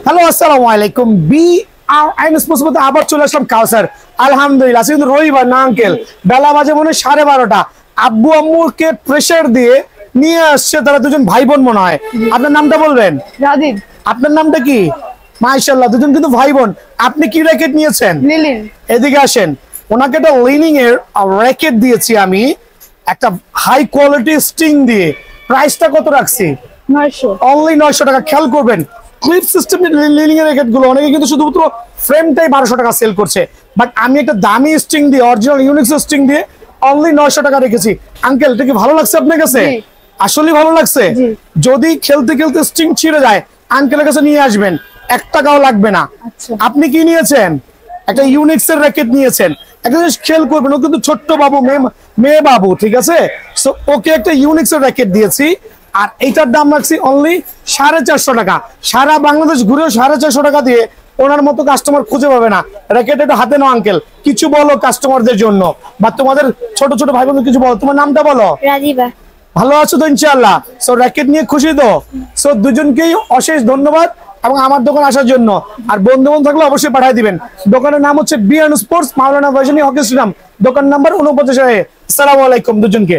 Hello আসসালামু আলাইকুম। আবার চলে আসলাম কাউসার। আলহামদুলিল্লাহ, আজকে কিন্তু রবিবার না আঙ্কেল, বেলা বাজে মনে হয় 12:30। আব্বু আম্মুকে প্রেসার দিয়ে নিয়ে আসছে তারা দুজন ভাই বোন মনে হয়। আপনার নামটা বলবেন? রাদিন। আপনার নামটা কি? মাশাআল্লাহ, দুজন কিন্তু ভাই বোন। আপনি কি র্যাকেট নিয়েছেন? লিলিন। এদিকে আসেন। ওনাকে একটা লিনিং এর র্যাকেট দিয়েছি আমি, একটা হাই কোয়ালিটি স্টিং দিয়ে। প্রাইসটা কত রাখছি? 900। অনলি 900 টাকা। খেয়াল করবেন ক্লিপ সিস্টেম লিনিং এর র্যাকেট গুলো অনেকে কিন্তু শুধুমাত্র ফ্রেমটাই 1200 টাকা সেল করছে, বাট আমি একটা দামি স্ট্রিং দিয়ে, অরিজিনাল ইউনিক্স স্ট্রিং দিয়ে অনলি 900 টাকা রেখেছি। আঙ্কেল, এটা কি ভালো লাগছে আপনার কাছে? আসলে ভালো লাগছে? যদি খেলতে খেলতে স্ট্রিং ছিঁড়ে যায় আঙ্কেলের কাছে নিয়ে আসবেন, 1 টাকাও লাগবে না। আপনি কি নিয়েছেন? একটা ইউনিক্স এর র্যাকেট নিয়েছেন। একটা জিনিস খেয়াল করবেন, ও কিন্তু ছোট্ট বাবু, মেয়ে বাবু, ঠিক আছে? সো ওকে একটা ইউনিক্স এর র্যাকেট দিয়েছি, আর এইটার দাম রাখছি অনলি 450 টাকা। সারা বাংলাদেশ ঘুরেও 450 টাকা দিয়ে ওনার মতো কাস্টমার খুঁজে পাবে না। র্যাকেট এটা হাতে নাও আঙ্কেল, কিছু বলো কাস্টমারদের জন্য বা তোমাদের ছোট ছোট ভাই বোনদের কিছু বলো। তোমার নামটা বলো। রাজিবা। ভালো আছো তো ইনশাআল্লাহ? সো র্যাকেট নিয়ে খুশি তো? সো দুজনকেই অশেষ ধন্যবাদ এবং আমার দোকান আসার জন্য। আর বন্ধু বান্ধব থাকলে অবশ্যই পাঠিয়ে দিবেন। দোকানের নাম হচ্ছে বিএন স্পোর্টস, মাওলানা ভার্সিটি হকি স্টেডিয়াম, দোকান নাম্বার 49। আসসালামু আলাইকুম দুজনকে।